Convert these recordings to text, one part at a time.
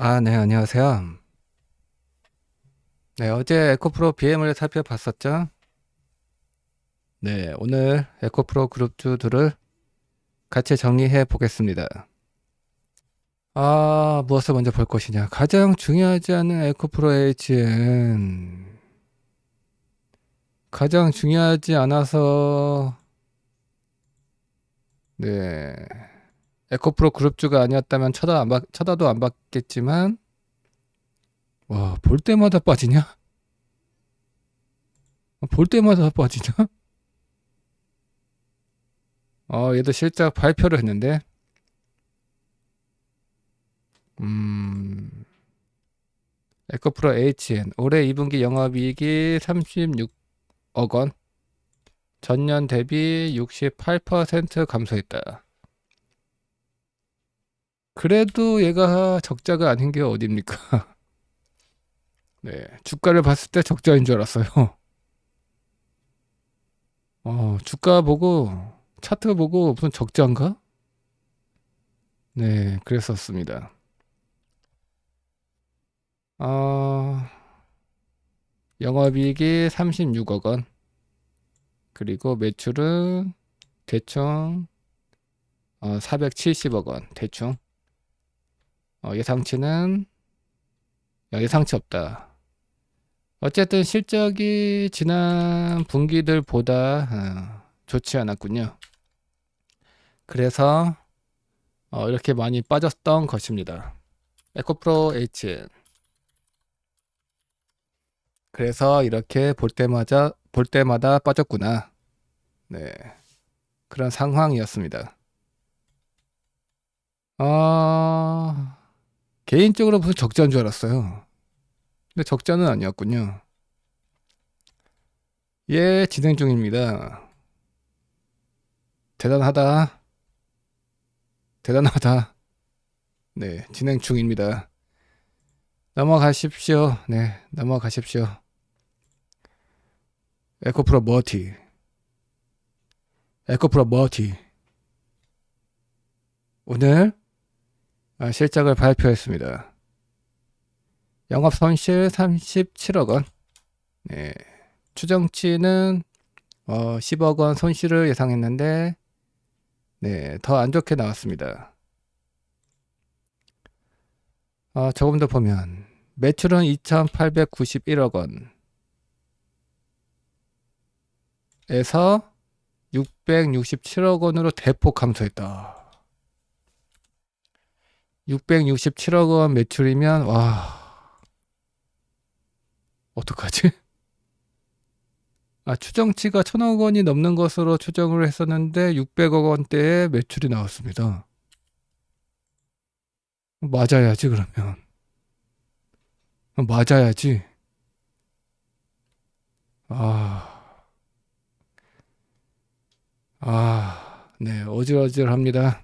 네, 안녕하세요. 네, 어제 에코프로 BM을 살펴봤었죠? 네, 오늘 에코프로 그룹주들을 같이 정리해 보겠습니다. 무엇을 먼저 볼 것이냐. 가장 중요하지 않은 에코프로 HN. 가장 중요하지 않아서, 네, 에코프로 그룹주가 아니었다면 쳐다도 안 봤겠지만, 와, 볼 때마다 빠지냐? 볼 때마다 빠지냐? 얘도 실적 발표를 했는데, 음, 에코프로 HN 올해 2분기 영업이익이 36억 원, 전년 대비 68% 감소했다. 그래도 얘가 적자가 아닌 게 어딥니까? 네, 주가를 봤을 때 적자인 줄 알았어요. 주가 보고 차트 보고 무슨 적자인가? 네, 그랬었습니다. 어, 영업이익이 36억 원, 그리고 매출은 대충 470억 원, 대충. 예상치는 예상치 없다. 어쨌든 실적이 지난 분기들보다 좋지 않았군요. 그래서 이렇게 많이 빠졌던 것입니다. 에코프로 H. 그래서 이렇게 볼 때마다 빠졌구나. 네, 그런 상황이었습니다. 어, 개인적으로 무슨 적자인 줄 알았어요. 근데 적자는 아니었군요. 예, 진행 중입니다. 대단하다. 대단하다. 네, 진행 중입니다. 넘어가십시오. 네, 넘어가십시오. 에코프로 머티. 에코프로 머티. 오늘 실적을 발표했습니다. 영업 손실 37억 원. 네, 추정치는 10억 원 손실을 예상했는데, 네, 더 안 좋게 나왔습니다. 조금 더 보면 매출은 2,891억 원에서 667억 원으로 대폭 감소했다. 667억 원 매출이면 와, 어떡하지? 추정치가 1,000억 원이 넘는 것으로 추정을 했었는데 600억 원대의 매출이 나왔습니다. 맞아야지 그러면. 맞아야지. 아, 네, 어질어질합니다.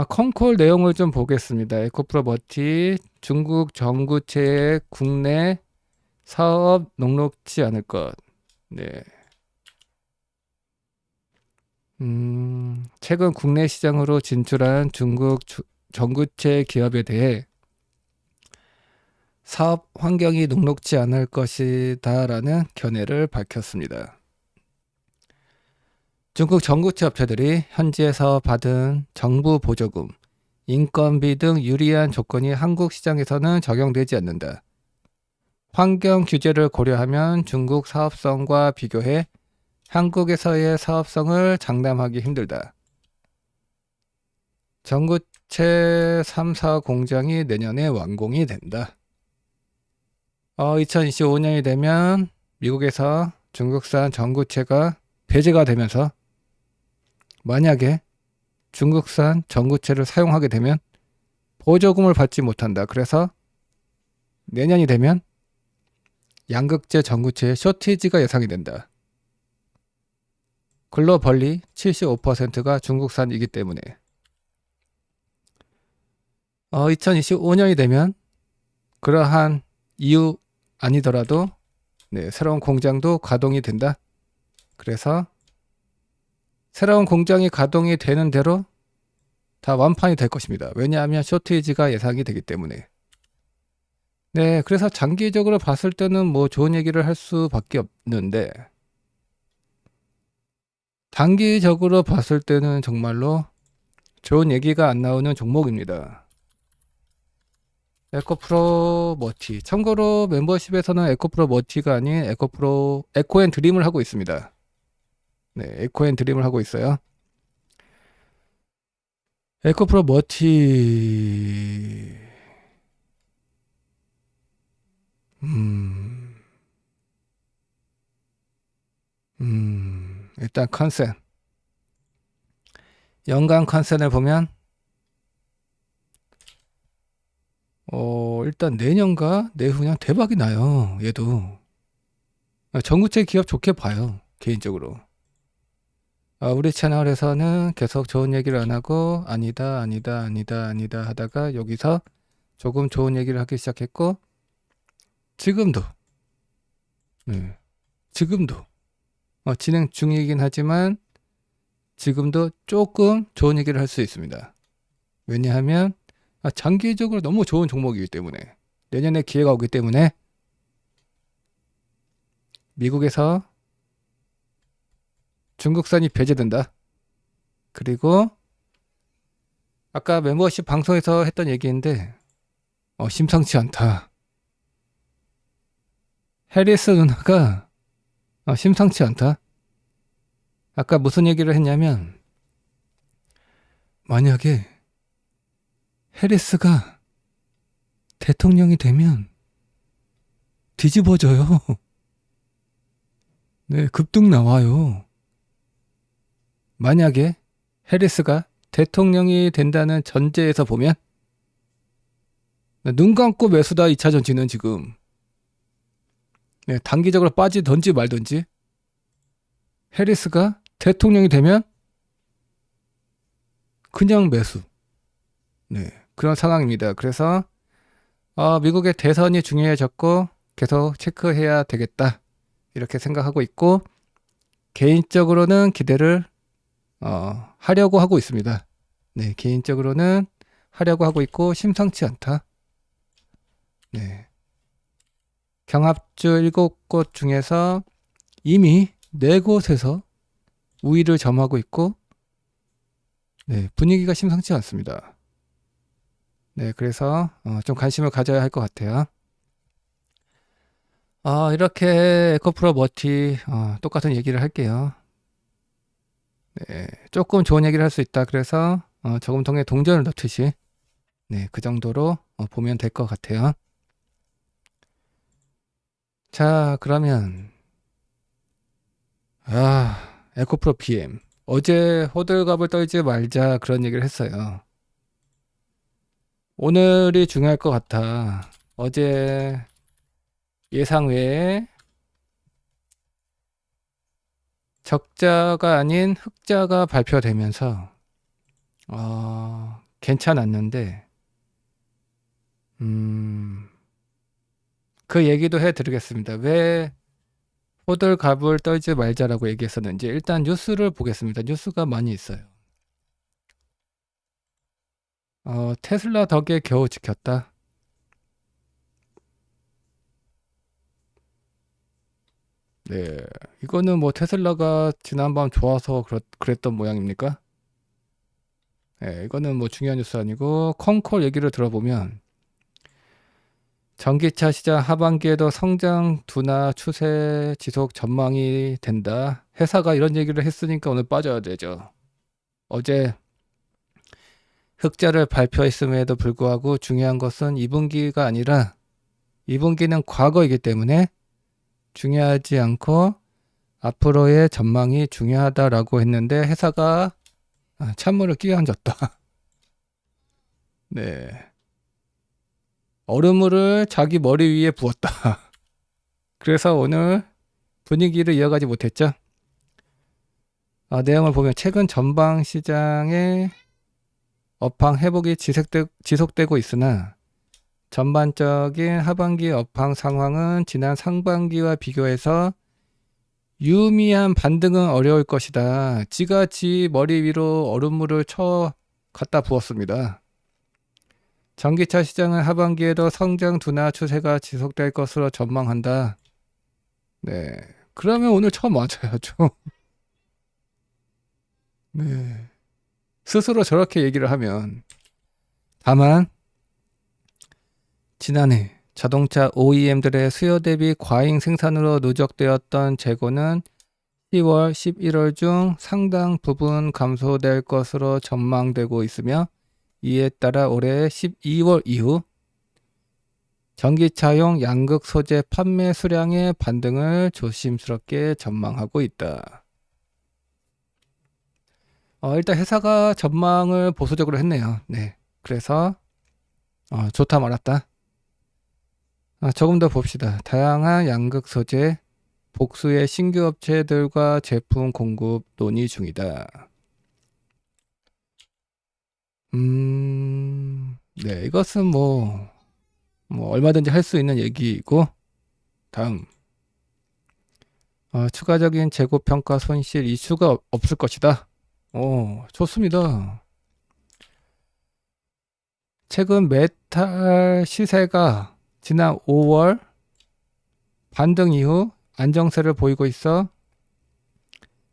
컨콜 내용을 좀 보겠습니다. 에코프로 머티 중국 정부채의 국내 사업 녹록지 않을 것. 네. 최근 국내 시장으로 진출한 중국 정부채 기업에 대해 사업 환경이 녹록지 않을 것이다라는 견해를 밝혔습니다. 중국 전구체 업체들이 현지에서 받은 정부 보조금, 인건비 등 유리한 조건이 한국 시장에서는 적용되지 않는다. 환경 규제를 고려하면 중국 사업성과 비교해 한국에서의 사업성을 장담하기 힘들다. 전구체 3사 공장이 내년에 완공이 된다. 2025년이 되면 미국에서 중국산 전구체가 배제가 되면서 만약에 중국산 전구체를 사용하게 되면 보조금을 받지 못한다. 그래서 내년이 되면 양극재 전구체의 쇼티지가 예상이 된다. 글로벌리 75%가 중국산이기 때문에 2025년이 되면 그러한 이유 아니더라도 새로운 공장도 가동이 된다. 그래서 새로운 공장이 가동이 되는 대로 다 완판이 될 것입니다. 왜냐하면 쇼트이지가 예상이 되기 때문에. 네, 그래서 장기적으로 봤을 때는 뭐 좋은 얘기를 할 수밖에 없는데, 단기적으로 봤을 때는 정말로 좋은 얘기가 안 나오는 종목입니다. 에코프로 머티. 참고로 멤버십에서는 에코프로 머티가 아닌 에코앤 드림을 하고 있습니다. 네, 에코앤 드림을 하고 있어요. 에코프로 머티. 일단 컨셉. 연간 컨셉을 보면, 일단 내년과 내후년 대박이 나요. 얘도. 전구체 기업 좋게 봐요. 개인적으로. 우리 채널에서는 계속 좋은 얘기를 안 하고, 아니다 하다가 여기서 조금 좋은 얘기를 하기 시작했고, 지금도, 네, 지금도, 진행 중이긴 하지만, 지금도 조금 좋은 얘기를 할 수 있습니다. 왜냐하면, 장기적으로 너무 좋은 종목이기 때문에, 내년에 기회가 오기 때문에, 미국에서 중국산이 배제된다. 그리고, 아까 멤버십 방송에서 했던 얘기인데, 심상치 않다. 해리스 누나가, 심상치 않다. 아까 무슨 얘기를 했냐면, 만약에 해리스가 대통령이 되면 뒤집어져요. 네, 급등 나와요. 만약에 해리스가 대통령이 된다는 전제에서 보면, 눈 감고 매수다 2차 전지는 지금. 네, 단기적으로 빠지든지 말든지, 해리스가 대통령이 되면 그냥 매수. 네, 그런 상황입니다. 그래서 미국의 대선이 중요해졌고 계속 체크해야 되겠다 이렇게 생각하고 있고, 개인적으로는 기대를 하려고 하고 있습니다. 네, 개인적으로는 하려고 하고 있고 심상치 않다. 네, 경합주 7곳 중에서 이미 4곳에서 우위를 점하고 있고, 네, 분위기가 심상치 않습니다. 네, 그래서 좀 관심을 가져야 할 것 같아요. 이렇게 에코프로 머티 똑같은 얘기를 할게요. 네, 조금 좋은 얘기를 할 수 있다. 그래서 저금통에 동전을 넣듯이, 네, 그 정도로 보면 될 것 같아요. 자, 그러면 에코프로 BM. 어제 호들갑을 떨지 말자 그런 얘기를 했어요. 오늘이 중요할 것 같아. 어제 예상 외에 적자가 아닌 흑자가 발표되면서 괜찮았는데, 그 얘기도 해드리겠습니다. 왜 호들갑을 떨지 말자라고 얘기했었는지 일단 뉴스를 보겠습니다. 뉴스가 많이 있어요. 테슬라 덕에 겨우 지켰다. 네, 이거는 뭐 테슬라가 지난밤 좋아서 그랬던 모양입니까? 네, 이거는 뭐 중요한 뉴스 아니고, 콩콜 얘기를 들어보면 전기차 시장 하반기에도 성장 둔화 추세 지속 전망이 된다. 회사가 이런 얘기를 했으니까 오늘 빠져야 되죠. 어제 흑자를 발표했음에도 불구하고 중요한 것은 2분기가 아니라 2분기는 과거이기 때문에 중요하지 않고 앞으로의 전망이 중요하다라고 했는데, 회사가 찬물을 끼얹었다. 네, 얼음물을 자기 머리 위에 부었다. 그래서 오늘 분위기를 이어가지 못했죠. 내용을 보면 최근 전방 시장의 업황 회복이 지속되고 있으나 전반적인 하반기 업황 상황은 지난 상반기와 비교해서 유의미한 반등은 어려울 것이다. 지가 지 머리 위로 얼음물을 갖다 부었습니다. 전기차 시장은 하반기에도 성장 둔화 추세가 지속될 것으로 전망한다. 네. 그러면 오늘 처음 맞아야죠. 네. 스스로 저렇게 얘기를 하면. 다만, 지난해 자동차 OEM들의 수요 대비 과잉 생산으로 누적되었던 재고는 10월, 11월 중 상당 부분 감소될 것으로 전망되고 있으며 이에 따라 올해 12월 이후 전기차용 양극 소재 판매 수량의 반등을 조심스럽게 전망하고 있다. 일단 회사가 전망을 보수적으로 했네요. 네. 그래서 좋다 말았다. 조금 더 봅시다. 다양한 양극 소재 복수의 신규 업체들과 제품 공급 논의 중이다. 네, 이것은 뭐 얼마든지 할 수 있는 얘기이고, 다음. 추가적인 재고평가 손실 이슈가 없을 것이다. 좋습니다. 최근 메탈 시세가 지난 5월 반등 이후 안정세를 보이고 있어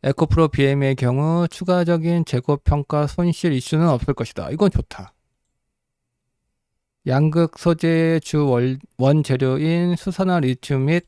에코프로 BM의 경우 추가적인 재고평가 손실 이슈는 없을 것이다. 이건 좋다. 양극 소재의 주 원재료인 수산화 리튬 및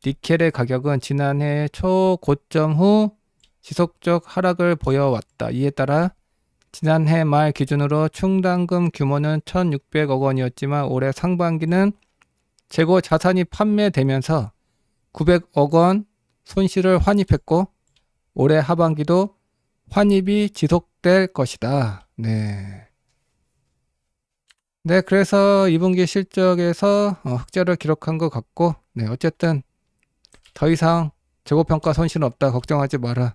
니켈의 가격은 지난해 초고점 후 지속적 하락을 보여왔다. 이에 따라 지난해 말 기준으로 충당금 규모는 1,600억 원이었지만 올해 상반기는 재고 자산이 판매되면서 900억 원 손실을 환입했고 올해 하반기도 환입이 지속될 것이다. 네. 네, 그래서 2분기 실적에서 흑자를 기록한 것 같고, 네, 어쨌든 더 이상 재고평가 손실은 없다. 걱정하지 마라.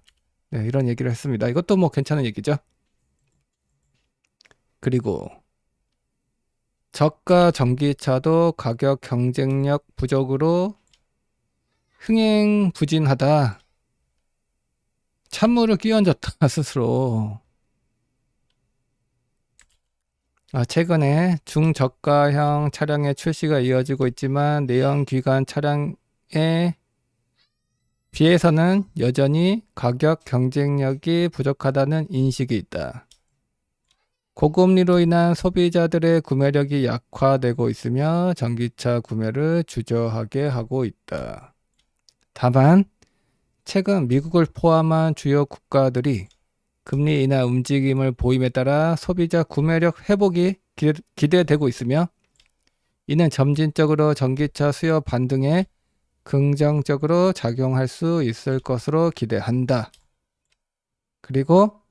네, 이런 얘기를 했습니다. 이것도 뭐 괜찮은 얘기죠. 그리고 저가 전기차도 가격 경쟁력 부족으로 흥행부진하다. 찬물을 끼얹었다 스스로. 최근에 중저가형 차량의 출시가 이어지고 있지만 내연기관 차량에 비해서는 여전히 가격 경쟁력이 부족하다는 인식이 있다. 고금리로 인한 소비자들의 구매력이 약화되고 있으며 전기차 구매를 주저하게 하고 있다. 다만 최근 미국을 포함한 주요 국가들이 금리 인하 움직임을 보임에 따라 소비자 구매력 회복이 기대되고 있으며 이는 점진적으로 전기차 수요 반등에 긍정적으로 작용할 수 있을 것으로 기대한다. 그리고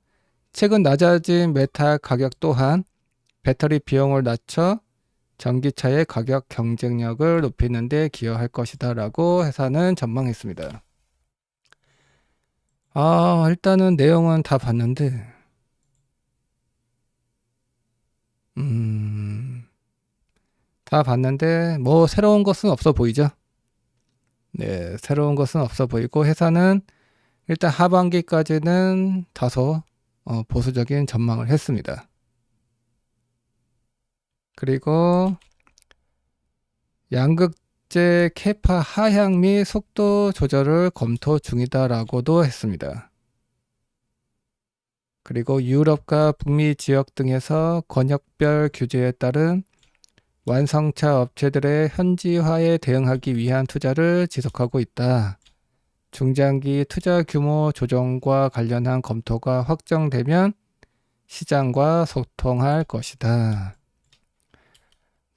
최근 낮아진 메탈 가격 또한 배터리 비용을 낮춰 전기차의 가격 경쟁력을 높이는 데 기여할 것이다 라고 회사는 전망했습니다. 일단은 내용은 다 봤는데 다 봤는데 뭐 새로운 것은 없어 보이죠? 네, 새로운 것은 없어 보이고 회사는 일단 하반기까지는 다소 보수적인 전망을 했습니다. 그리고 양극재 캐파 하향 및 속도 조절을 검토 중이다라고도 했습니다. 그리고 유럽과 북미 지역 등에서 권역별 규제에 따른 완성차 업체들의 현지화에 대응하기 위한 투자를 지속하고 있다. 중장기 투자 규모 조정과 관련한 검토가 확정되면 시장과 소통할 것이다.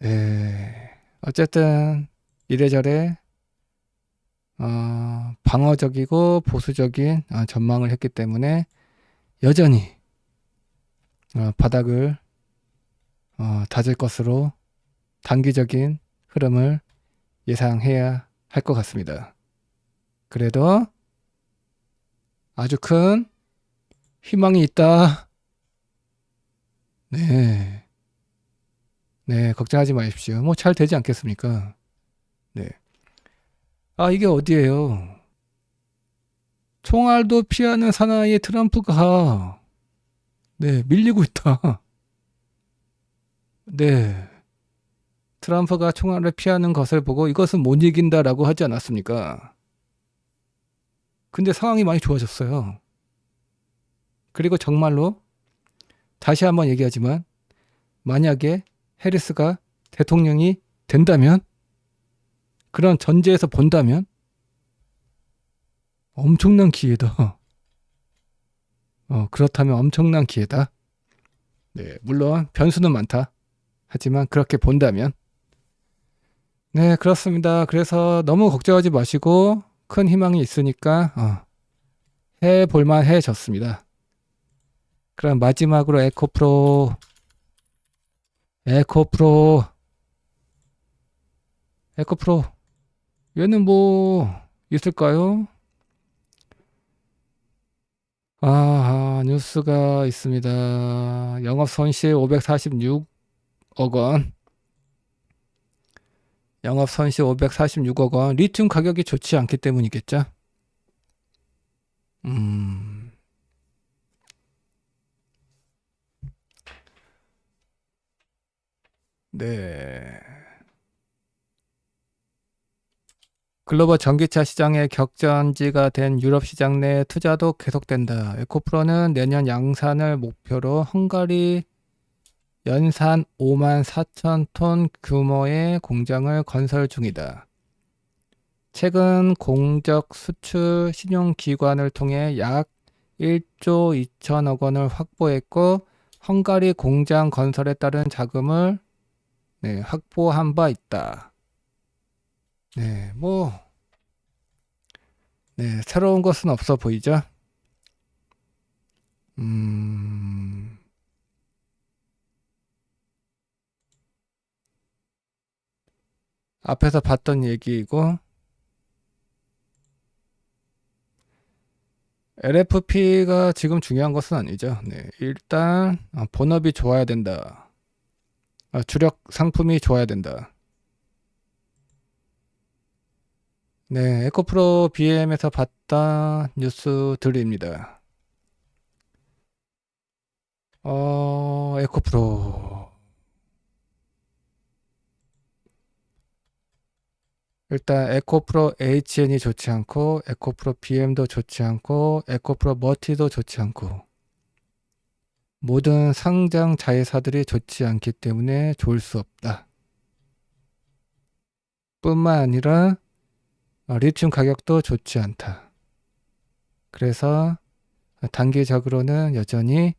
네. 어쨌든 이래저래 방어적이고 보수적인 전망을 했기 때문에 여전히 바닥을 다질 것으로 단기적인 흐름을 예상해야 할 것 같습니다. 그래도 아주 큰 희망이 있다. 네. 네, 걱정하지 마십시오. 뭐 잘 되지 않겠습니까? 네. 이게 어디예요? 총알도 피하는 사나이의 트럼프가 네, 밀리고 있다. 네. 트럼프가 총알을 피하는 것을 보고 이것은 못 이긴다라고 하지 않았습니까? 근데 상황이 많이 좋아졌어요. 그리고 정말로 다시 한번 얘기하지만 만약에 해리스가 대통령이 된다면, 그런 전제에서 본다면 엄청난 기회다. 그렇다면 엄청난 기회다. 네, 물론 변수는 많다. 하지만 그렇게 본다면. 네, 그렇습니다. 그래서 너무 걱정하지 마시고 큰 희망이 있으니까 해볼만 해졌습니다. 그럼 마지막으로 에코프로 얘는 뭐 있을까요? 뉴스가 있습니다. 영업 손실 546억 원. 영업 손실 546억 원. 리튬 가격이 좋지 않기 때문이겠죠? 네. 글로벌 전기차 시장의 격전지가 된 유럽 시장 내 투자도 계속된다. 에코프로는 내년 양산을 목표로 헝가리 연산 5만 4천 톤 규모의 공장을 건설 중이다. 최근 공적 수출 신용기관을 통해 약 1조 2천억 원을 확보했고 헝가리 공장 건설에 따른 자금을 확보한 바 있다. 네, 새로운 것은 없어 보이죠? 앞에서 봤던 얘기이고, LFP가 지금 중요한 것은 아니죠. 네, 일단 본업이 좋아야 된다. 주력 상품이 좋아야 된다. 네, 에코프로 BM에서 봤던 뉴스들입니다. 에코프로. 일단 에코프로 HN이 좋지 않고, 에코프로 BM도 좋지 않고, 에코프로 머티도 좋지 않고, 모든 상장 자회사들이 좋지 않기 때문에 좋을 수 없다. 뿐만 아니라 리튬 가격도 좋지 않다. 그래서 단기적으로는 여전히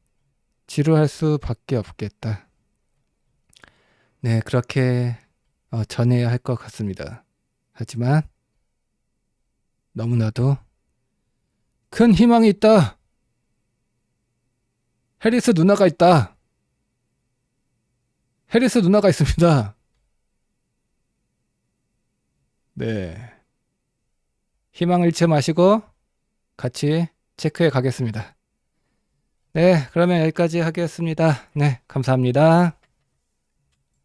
지루할 수밖에 없겠다. 네, 그렇게 전해야 할 것 같습니다. 하지만 너무나도 큰 희망이 있다. 해리스 누나가 있다. 해리스 누나가 있습니다. 네. 희망을 잃지 마시고 같이 체크해 가겠습니다. 네, 그러면 여기까지 하겠습니다. 네, 감사합니다.